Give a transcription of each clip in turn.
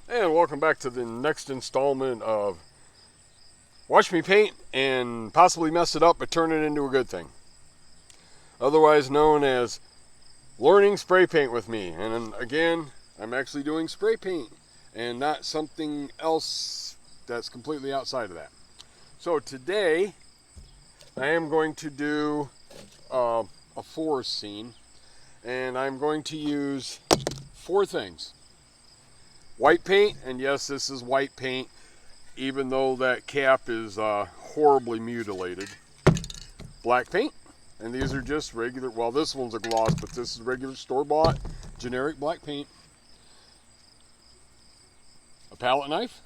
And welcome back to the next installment of Watch Me Paint and possibly mess it up but turn it into a good thing. Otherwise known as Learning Spray Paint with me. And again, I'm actually doing spray paint and not something else that's completely outside of that. So today, I am going to do a forest scene, and I'm going to use 4 things. White paint, and yes, this is white paint, even though that cap is horribly mutilated. Black paint, and these are just regular, well, this one's a gloss, but this is regular store-bought generic black paint. A palette knife,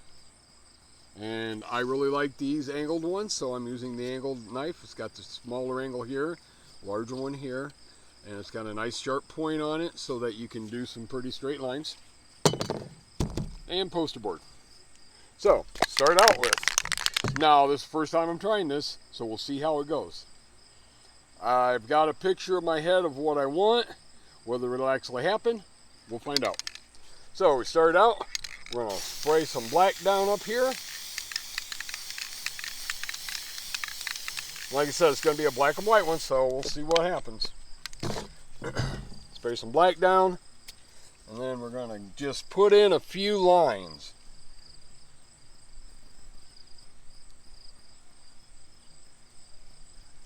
and I really like these angled ones, so I'm using the angled knife. It's got the smaller angle here, larger one here, and it's got a nice sharp point on it so that you can do some pretty straight lines. And poster board. So, start out with, now this is the first time I'm trying this, so we'll see how it goes. I've got a picture in my head of what I want. Whether it'll actually happen, we'll find out. So we start out, we're going to spray some black down up here. Like I said, it's going to be a black and white one, so we'll see what happens. Spray some black down. And then we're going to just put in a few lines.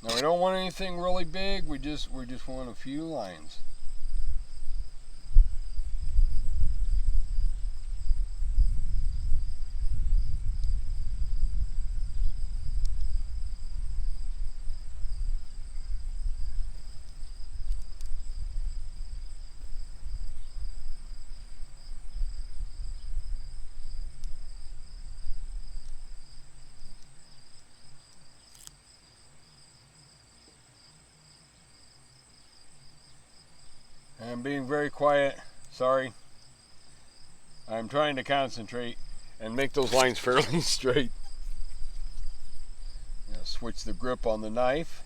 Now we don't want anything really big, we just want a few lines. I'm being very quiet, sorry. I'm trying to concentrate and make those lines fairly straight. Switch the grip on the knife,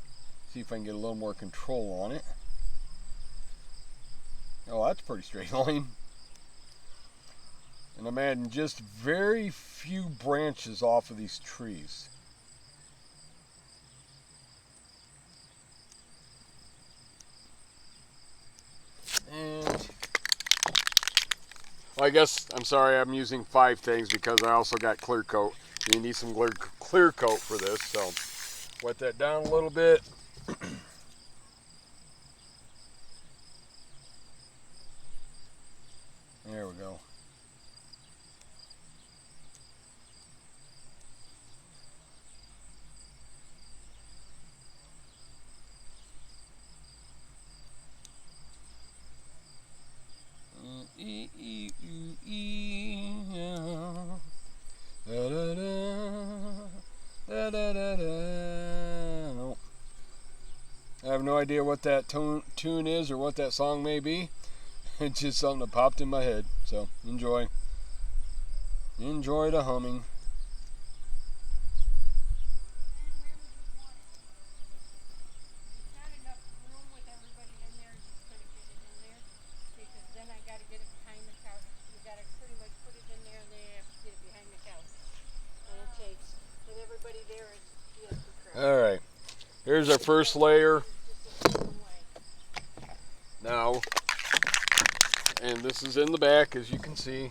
see if I can get a little more control on it. Oh, that's a pretty straight line. And I'm adding just very few branches off of these trees. And well, I guess, I'm sorry, I'm using 5 things because I also got clear coat. You need some clear coat for this, so wet that down a little bit. There we go. I have no idea what that tune is or what that song may be. It's just something that popped in my head. So enjoy. Enjoy the humming. Alright, here's our first layer. Now, and this is in the back as you can see.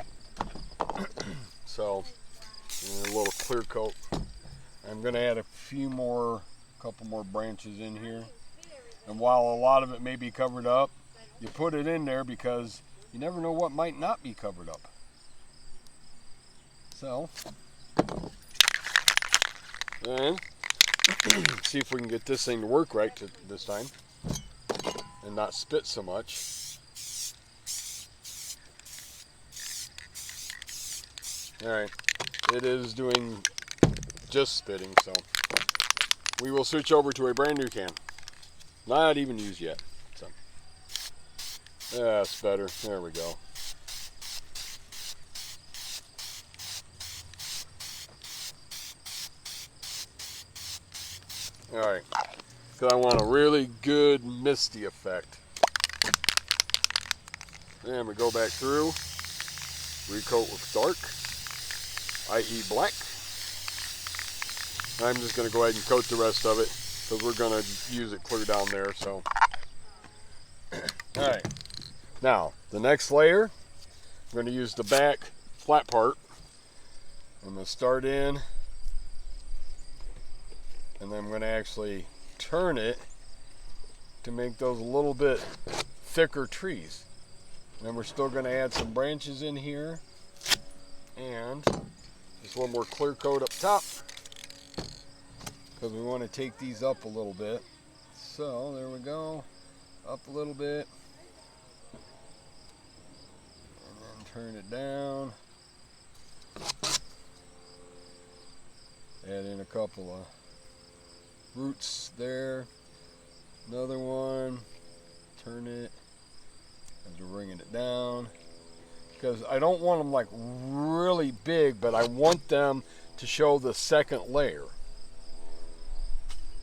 So, a little clear coat. I'm going to add a couple more branches in here. And while a lot of it may be covered up, you put it in there because you never know what might not be covered up. So, then, see if we can get this thing to work right this time and not spit so much. Alright, it is doing just spitting, so we will switch over to a brand new can. Not even used yet. So that's better. There we go. Alright, because I want a really good misty effect. Then we go back through. recoat with dark, i.e. black. I'm just going to go ahead and coat the rest of it because we're going to use it clear down there. So, all right. Now, the next layer, I'm going to use the back flat part. I'm going to start in, and then I'm going to actually turn it to make those a little bit thicker trees. And then we're still going to add some branches in here, and just one more clear coat up top because we want to take these up a little bit. So there we go, up a little bit, and then turn it down. Add in a couple of roots there, another one, turn it as we're bringing it down, because I don't want them like really big, but I want them to show the second layer,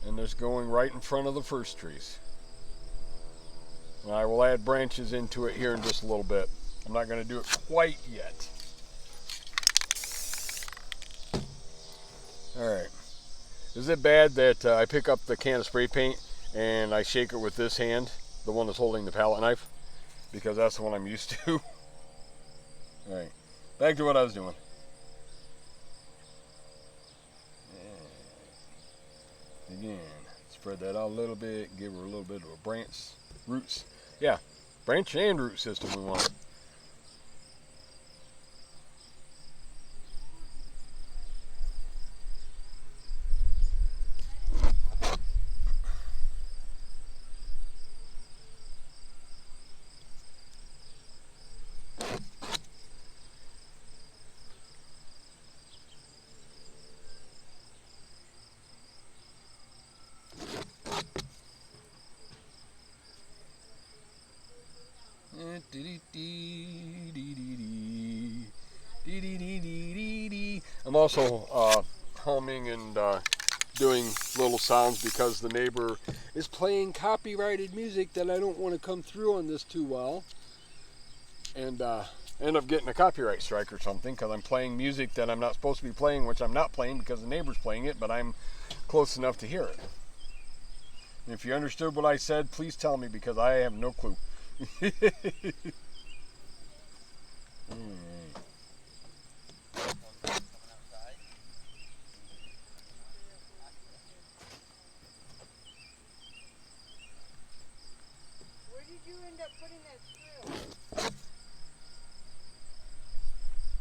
and there's going right in front of the first trees. And I will add branches into it here in just a little bit. I'm not going to do it quite yet. Alright, is it bad that I pick up the can of spray paint and I shake it with this hand, the one that's holding the palette knife? Because that's the one I'm used to. Alright, back to what I was doing. And again, spread that out a little bit, give her a little bit of a branch, roots. Yeah, branch and root system we want. I'm also humming and doing little sounds because the neighbor is playing copyrighted music that I don't want to come through on this too well, and end up getting a copyright strike or something because I'm playing music that I'm not supposed to be playing, which I'm not playing because the neighbor's playing it, but I'm close enough to hear it. And if you understood what I said, please tell me because I have no clue. Where did you end up putting that screw?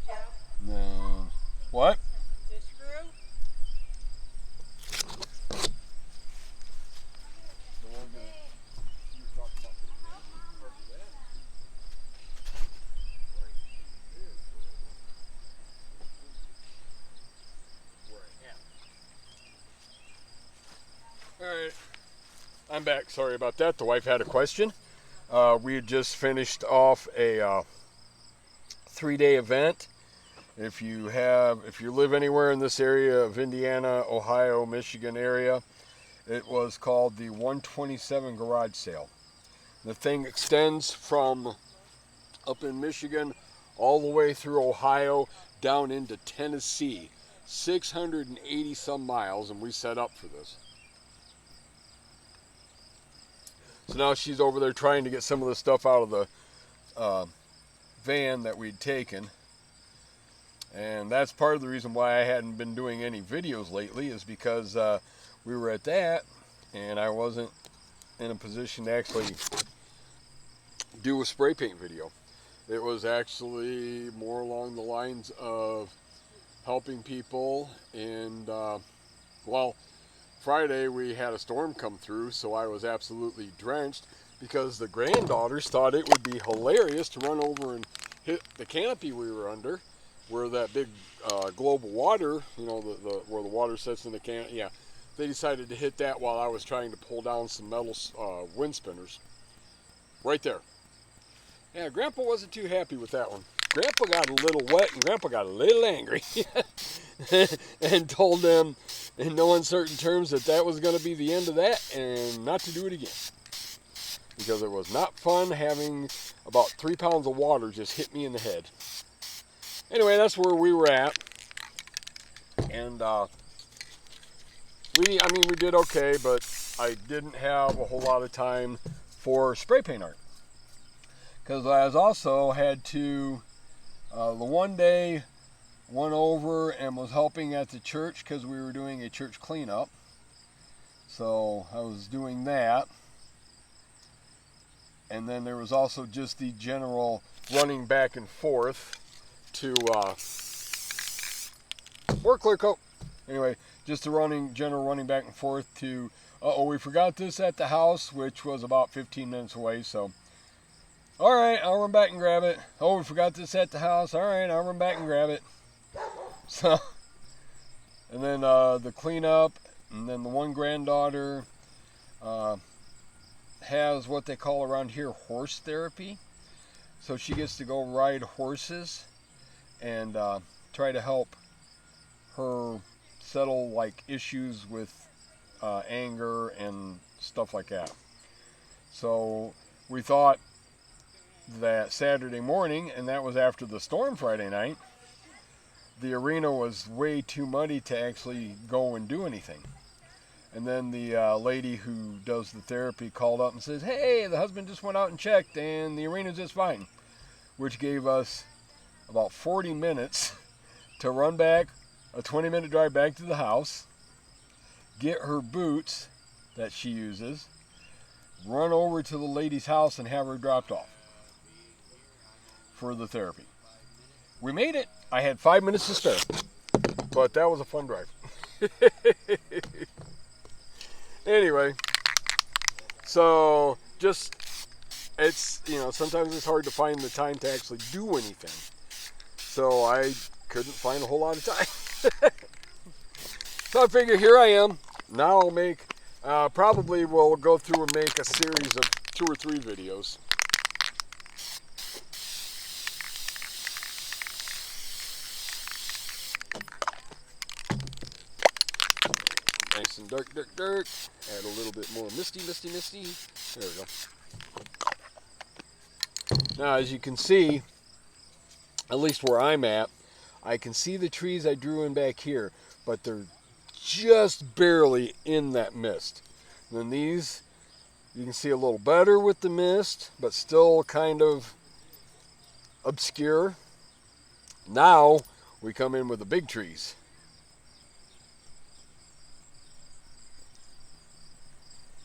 Joe? No. What? The screw? Alright, I'm back. Sorry about that. The wife had a question. We had just finished off a 3-day event. If you live anywhere in this area of Indiana, Ohio, Michigan area, it was called the 127 Garage Sale. The thing extends from up in Michigan all the way through Ohio down into Tennessee. 680 some miles, and we set up for this. So now she's over there trying to get some of the stuff out of the van that we'd taken. And that's part of the reason why I hadn't been doing any videos lately, is because we were at that and I wasn't in a position to actually do a spray paint video. It was actually more along the lines of helping people, and well, Friday we had a storm come through, so I was absolutely drenched because the granddaughters thought it would be hilarious to run over and hit the canopy we were under, where that big global water, you know, where the water sits in the can. Yeah, they decided to hit that while I was trying to pull down some metal wind spinners. Right there. Yeah, Grandpa wasn't too happy with that one. Grandpa got a little wet and Grandpa got a little angry and told them in no uncertain terms that that was going to be the end of that and not to do it again. Because it was not fun having about 3 pounds of water just hit me in the head. Anyway, that's where we were at. And we did okay, but I didn't have a whole lot of time for spray paint art. Because I was also had to, the one day, went over and was helping at the church because we were doing a church cleanup. So I was doing that. And then there was also just the general running back and forth to, or clear coat. Anyway, just the general running back and forth to, we forgot this at the house, which was about 15 minutes away, so. All right, I'll run back and grab it. Oh, we forgot this at the house. All right, I'll run back and grab it. So, and then the cleanup, and then the one granddaughter has what they call around here horse therapy. So she gets to go ride horses and try to help her settle like issues with anger and stuff like that. So we thought that Saturday morning, and that was after the storm Friday night, the arena was way too muddy to actually go and do anything. And then the lady who does the therapy called up and says, hey, the husband just went out and checked and the arena's just fine, which gave us about 40 minutes to run back, a 20-minute drive back to the house, get her boots that she uses, run over to the lady's house and have her dropped off for the therapy. We made it. I had 5 minutes to spare, but that was a fun drive. Anyway, so just, it's, sometimes it's hard to find the time to actually do anything. So I couldn't find a whole lot of time. So I figure here I am. Now I'll make, probably we'll go through and make a series of 2 or 3 videos. Nice and dark. Add a little bit more misty. There we go. Now, as you can see, at least where I'm at, I can see the trees I drew in back here, but they're just barely in that mist. And then these, you can see a little better with the mist, but still kind of obscure. Now, we come in with the big trees.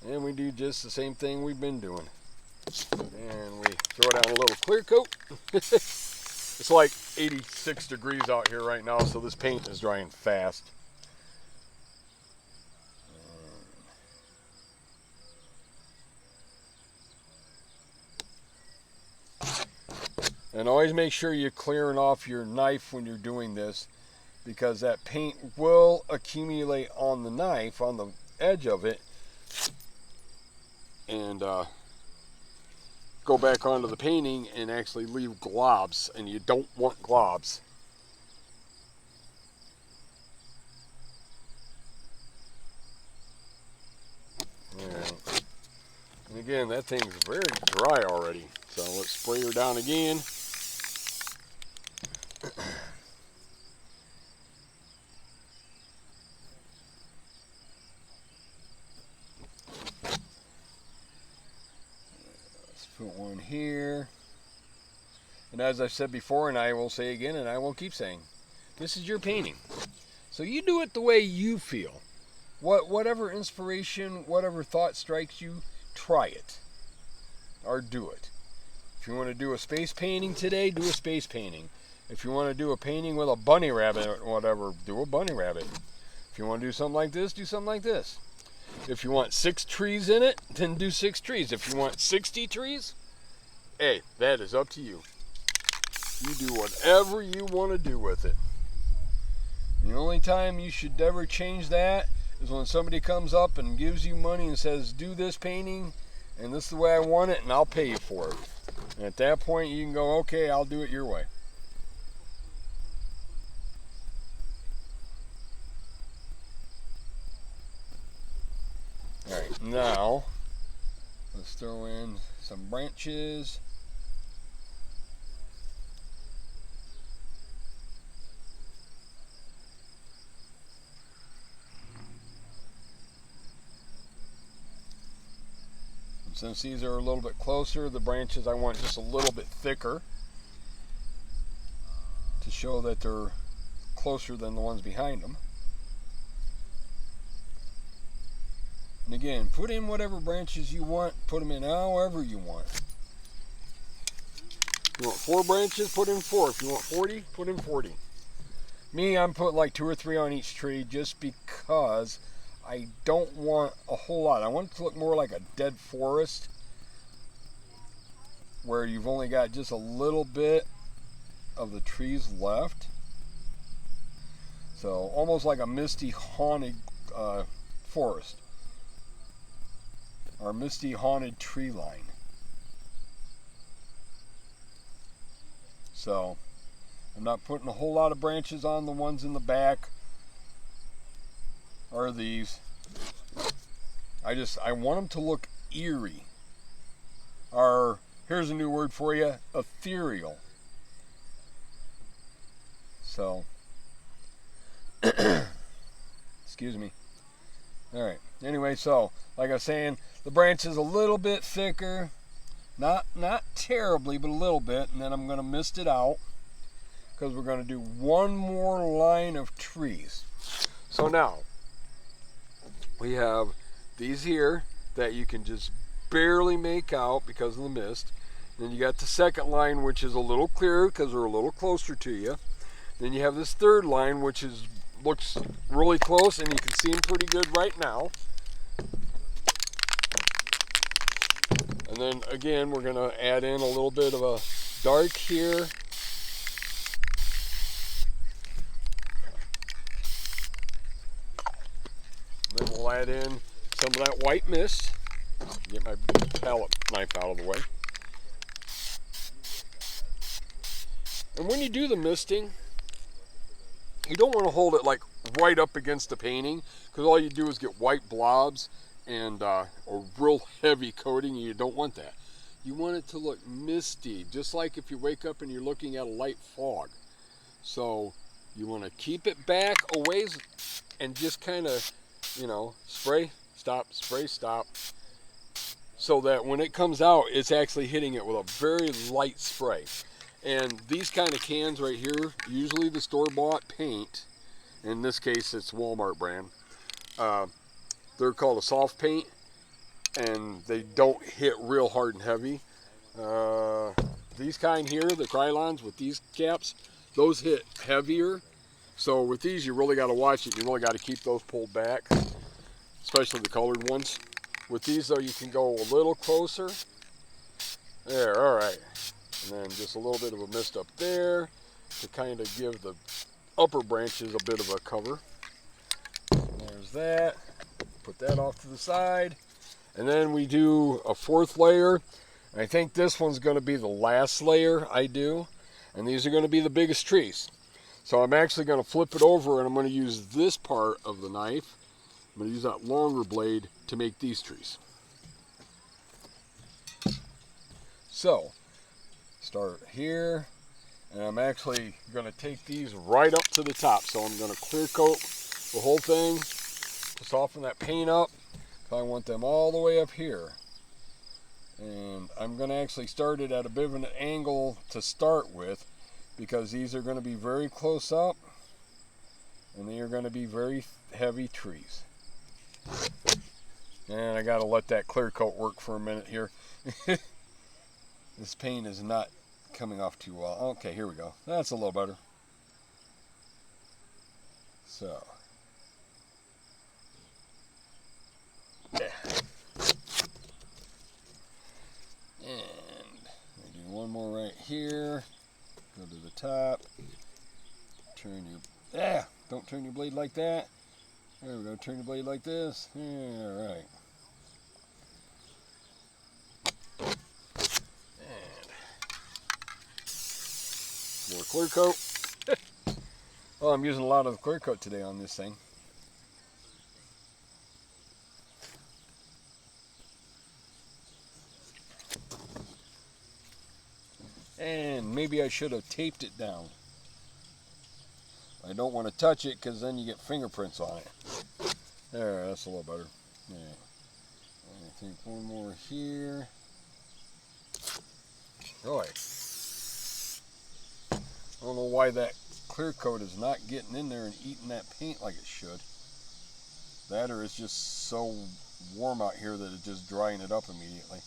And we do just the same thing we've been doing. And we throw down a little clear coat. It's like 86 degrees out here right now, so this paint is drying fast. And always make sure you're clearing off your knife when you're doing this, because that paint will accumulate on the knife, on the edge of it, and go back onto the painting and actually leave globs, and you don't want globs. Alright. And again, that thing's very dry already. So let's spray her down again. Put one here. And as I've said before, and I will say again, and I will keep saying, this is your painting. So you do it the way you feel. Whatever inspiration, whatever thought strikes you, try it. Or do it. If you want to do a space painting today, do a space painting. If you want to do a painting with a bunny rabbit or whatever, do a bunny rabbit. If you want to do something like this, do something like this. If you want 6 trees in it, then do 6 trees. If you want 60 trees, hey, that is up to you. You do whatever you want to do with it. The only time you should ever change that is when somebody comes up and gives you money and says, do this painting, and this is the way I want it, and I'll pay you for it. And at that point, you can go, okay, I'll do it your way. Alright, now, let's throw in some branches. Since these are a little bit closer, the branches I want just a little bit thicker to show that they're closer than the ones behind them. And again, put in whatever branches you want, put them in however you want. If you want 4 branches, put in 4. If you want 40, put in 40. Me, I'm putting like 2 or 3 on each tree just because I don't want a whole lot. I want it to look more like a dead forest where you've only got just a little bit of the trees left. So almost like a misty haunted forest. Our misty haunted tree line. So I'm not putting a whole lot of branches on the ones in the back or these. I want them to look eerie. Or here's a new word for you, ethereal. So excuse me. All right. Anyway, so like I was saying, the branch is a little bit thicker, not terribly, but a little bit, and then I'm going to mist it out because we're going to do one more line of trees. So now we have these here that you can just barely make out because of the mist. Then you got the second line, which is a little clearer because they're a little closer to you. Then you have this third line, which looks really close, and you can see them pretty good right now. And then again, we're going to add in a little bit of a dark here. Then we'll add in some of that white mist. Get my palette knife out of the way. And when you do the misting, you don't want to hold it like right up against the painting, because all you do is get white blobs and a real heavy coating, and you don't want that. You want it to look misty, just like if you wake up and you're looking at a light fog. So you want to keep it back a ways and just kind of, spray, stop, so that when it comes out, it's actually hitting it with a very light spray. And these kind of cans right here, usually the store-bought paint, in this case it's Walmart brand, they're called a soft paint, and they don't hit real hard and heavy. These kind here, the Krylons with these caps, those hit heavier. So with these, you really got to watch it. You really got to keep those pulled back, especially the colored ones. With these though, you can go a little closer. There, all right. And then just a little bit of a mist up there to kind of give the upper branches a bit of a cover. And there's that. Put that off to the side. And then we do a 4th layer. I think this one's going to be the last layer I do. And these are going to be the biggest trees. So I'm actually going to flip it over, and I'm going to use this part of the knife. I'm going to use that longer blade to make these trees. So start here, and I'm actually going to take these right up to the top. So I'm going to clear coat the whole thing to soften that paint up. I want them all the way up here, and I'm going to actually start it at a bit of an angle to start with, because these are going to be very close up, and they are going to be very heavy trees. And I got to let that clear coat work for a minute here. This paint is not coming off too well. Okay, here we go. That's a little better. So, yeah. And I do one more right here. Go to the top. Turn your, don't turn your blade like that. There we go. Turn your blade like this. Yeah, all right. More clear coat. Well, I'm using a lot of clear coat today on this thing. And maybe I should have taped it down. I don't want to touch it because then you get fingerprints on it. There, that's a little better. Yeah. think one more here. Really? I don't know why that clear coat is not getting in there and eating that paint like it should. That or it's just so warm out here that it's just drying it up immediately.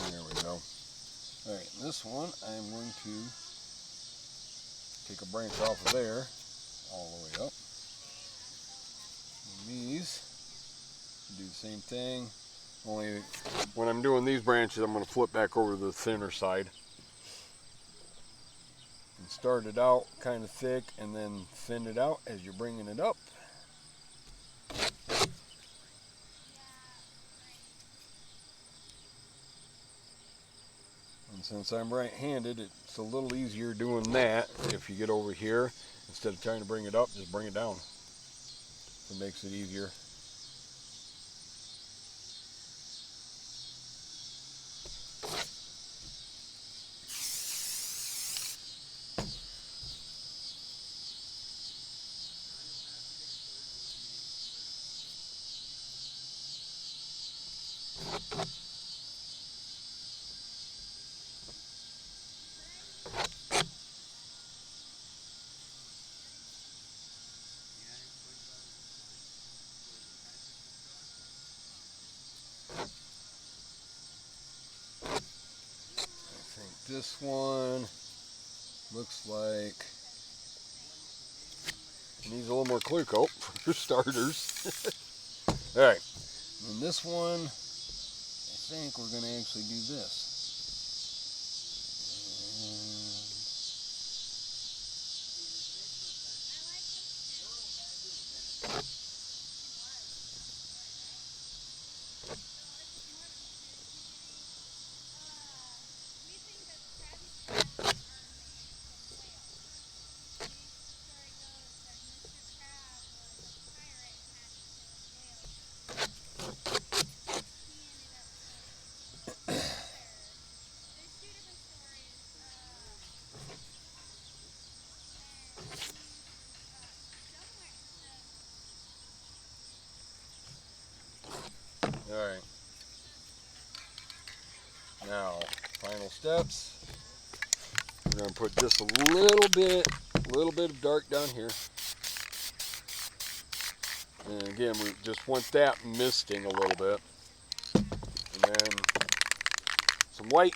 There we go. Alright, this one I'm going to take a branch off of there all the way up. And these do the same thing, only when I'm doing these branches I'm going to flip back over to the thinner side. And start it out kind of thick and then thin it out as you're bringing it up. And since I'm right-handed, it's a little easier doing that. If you get over here, instead of trying to bring it up, just bring it down. It makes it easier. I think this one looks like it needs a little more clear coat for starters. Alright, and this one, I think we're going to actually do this. Alright, now final steps. We're going to put just a little bit of dark down here. And again, we just want that misting a little bit. And then some white.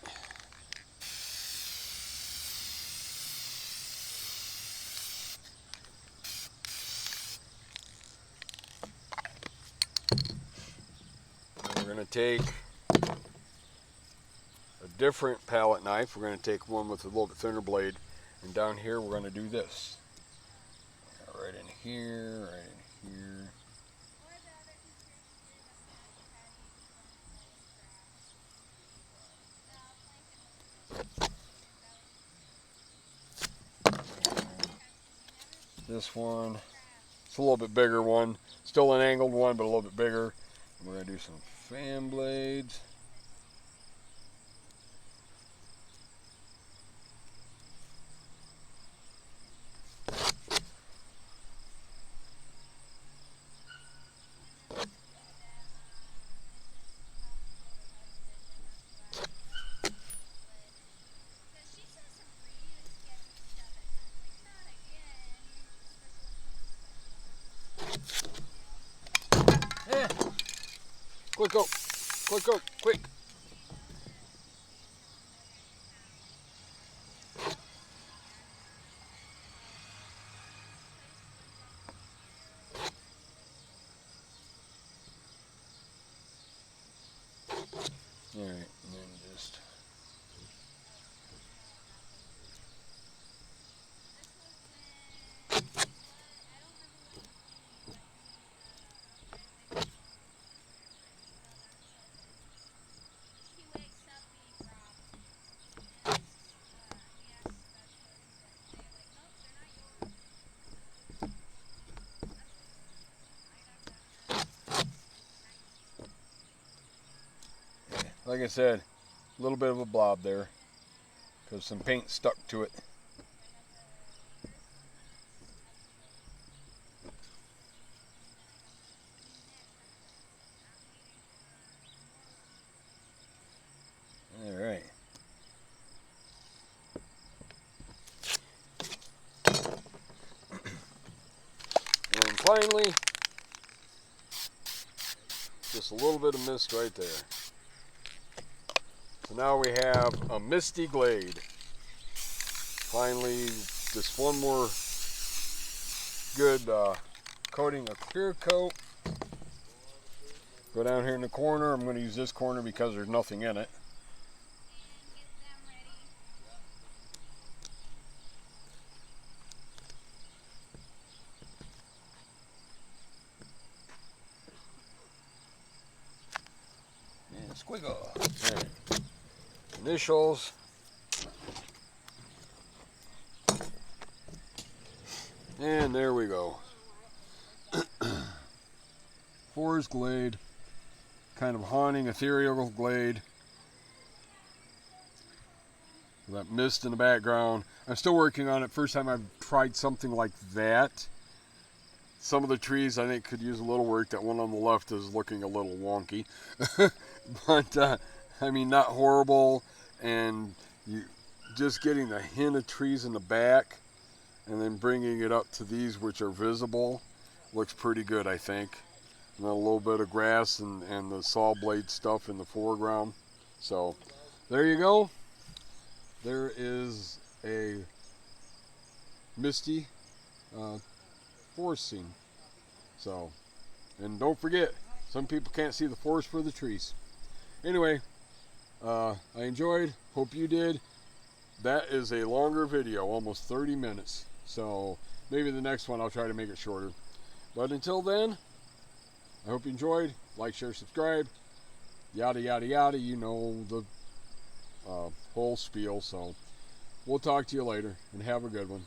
And we're going to take a different palette knife. We're going to take one with a little bit thinner blade. And down here, we're going to do this. Right in here, right in here. This one, it's a little bit bigger one. Still an angled one, but a little bit bigger. And we're going to do some fan blades. Quick go, quick go, quick. All right, and then just. Like I said, a little bit of a blob there because some paint stuck to it. All right. And finally, just a little bit of mist right there. So now we have a misty glade. Finally, just one more good coating of clear coat. Go down here in the corner. I'm going to use this corner because there's nothing in it. And squiggle. Right. Initials. And there we go. Forest glade. Kind of haunting, ethereal glade. That mist in the background. I'm still working on it. First time I've tried something like that. Some of the trees I think could use a little work. That one on the left is looking a little wonky. But, I mean, not horrible. And you just getting the hint of trees in the back and then bringing it up to these which are visible looks pretty good, I think. And then a little bit of grass and the saw blade stuff in the foreground. So, there you go. There is a misty forest scene. So, and don't forget, some people can't see the forest for the trees. Anyway, I enjoyed. Hope you did. That is a longer video, almost 30 minutes. So maybe the next one I'll try to make it shorter. But until then, I hope you enjoyed. Like, share, subscribe. Yada, yada, yada. You know the whole spiel. So we'll talk to you later and have a good one.